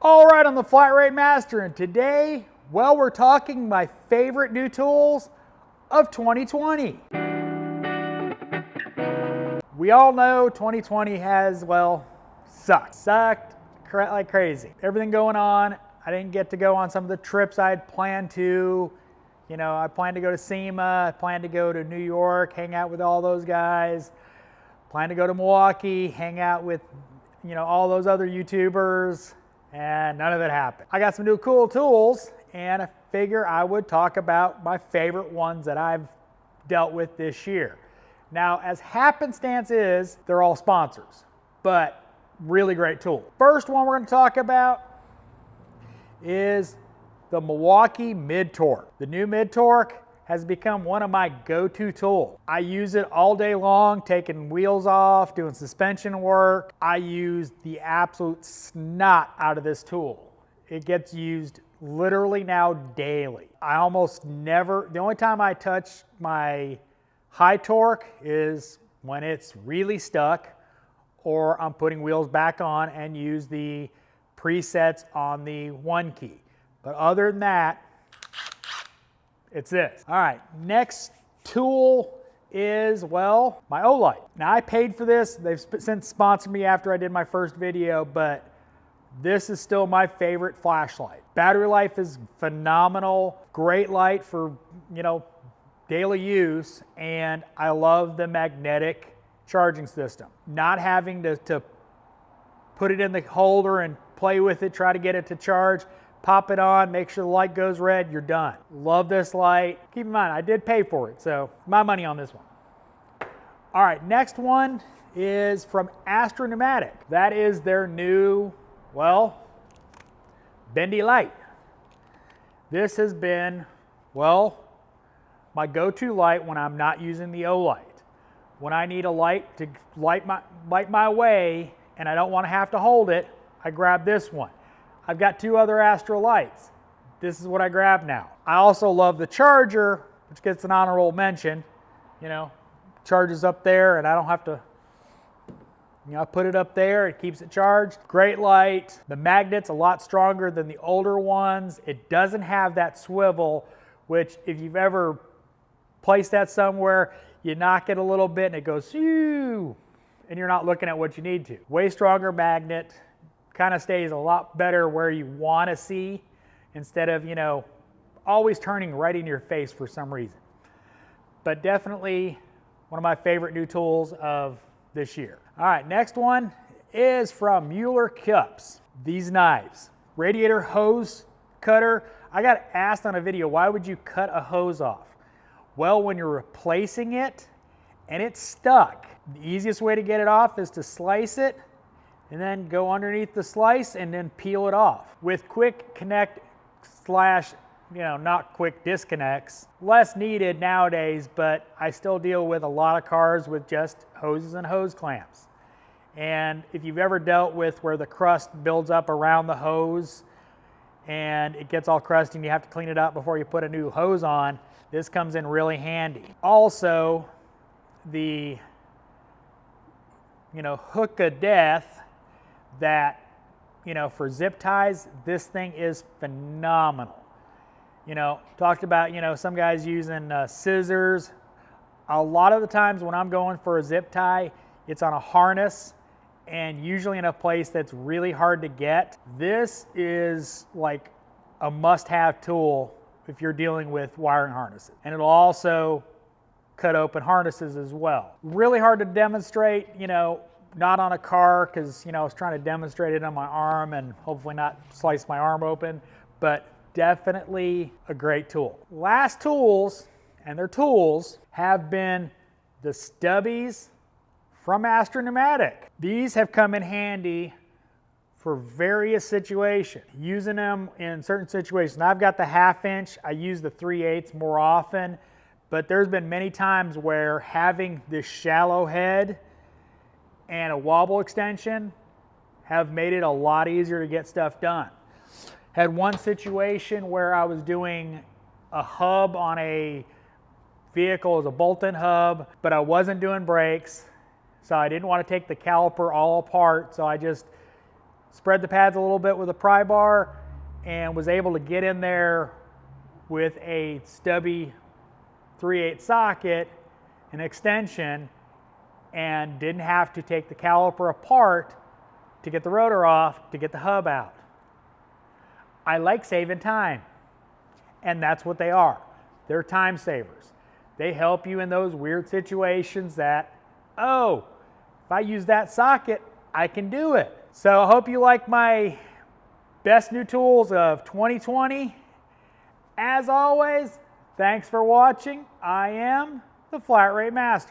All right, I'm the Flatratemaster, and today, well, we're talking my favorite new tools of 2020. We all know 2020 has, well, sucked like crazy. Everything going on. I didn't get to go on some of the trips I had planned to. You know, I planned to go to SEMA, I planned to go to New York, hang out with all those guys, planned to go to Milwaukee, hang out with, you know, all those other YouTubers, and none of it happened. I got some new cool tools, and I figure I would talk about my favorite ones that I've dealt with this year. Now, as happenstance is, they're all sponsors, but really great tool. First one we're going to talk about is the Milwaukee Mid Torque. The new Mid Torque has become one of my go-to tools. I use it all day long, taking wheels off, doing suspension work. I use the absolute snot out of this tool. It gets used literally now daily. I almost never, the only time I touch my high torque is when it's really stuck or I'm putting wheels back on and use the presets on the 1 key. But other than that, it's this. All right, next tool is, well, my Olite. Now I paid for this. They've since sponsored me after I did my first video, but this is still my favorite flashlight. Battery life is phenomenal. Great light for, you know, daily use, and I love the magnetic charging system. Not having to put it in the holder and play with it, try to get it to charge. Pop it on, make sure the light goes red, you're done. Love this light. Keep in mind, I did pay for it, so my money on this one. All right, next one is from Astronomic. That is their new, well, bendy light. This has been, well, my go-to light when I'm not using the Olite. When I need a light to light my way and I don't want to have to hold it, I grab this one. I've got 2 other Astro lights. This is what I grab now. I also love the charger, which gets an honorable mention. You know, charges up there and I don't have to, you know, I put it up there, it keeps it charged. Great light. The magnet's a lot stronger than the older ones. It doesn't have that swivel, which if you've ever placed that somewhere, you knock it a little bit and it goes, shoo, and you're not looking at what you need to. Way stronger magnet. Kind of stays a lot better where you want to see instead of, you know, always turning right in your face for some reason. But definitely one of my favorite new tools of this year. All right, next one is from Mueller Cups. These knives. Radiator hose cutter. I got asked on a video, why would you cut a hose off? Well, when you're replacing it and it's stuck, the easiest way to get it off is to slice it and then go underneath the slice and then peel it off. With quick connect slash, you know, not quick disconnects, less needed nowadays, but I still deal with a lot of cars with just hoses and hose clamps. And if you've ever dealt with where the crust builds up around the hose and it gets all crusty and you have to clean it up before you put a new hose on, this comes in really handy. Also, the, you know, hook of death that, you know, for zip ties, this thing is phenomenal. You know, talked about, you know, some guys using scissors. A lot of the times when I'm going for a zip tie, it's on a harness and usually in a place that's really hard to get. This is like a must-have tool if you're dealing with wiring harnesses. And it'll also cut open harnesses as well. Really hard to demonstrate, you know, not on a car because, you know, I was trying to demonstrate it on my arm and hopefully not slice my arm open, but definitely a great tool. Last tools, and their tools, have been the Stubbies from Astronomic. These have come in handy for various situations. Using them in certain situations. Now, I've got the 1/2 inch, I use the 3/8 more often, but there's been many times where having this shallow head and a wobble extension have made it a lot easier to get stuff done. Had one situation where I was doing a hub on a vehicle as a bolt-in hub, but I wasn't doing brakes, so I didn't want to take the caliper all apart, so I just spread the pads a little bit with a pry bar, and was able to get in there with a Stubby 3/8 socket, an extension, and didn't have to take the caliper apart to get the rotor off to get the hub out. I like saving time, and that's what they are. They're time savers. They help you in those weird situations that, oh, if I use that socket, I can do it. So I hope you like my best new tools of 2020. As always, thanks for watching. I am the Flat Rate Master.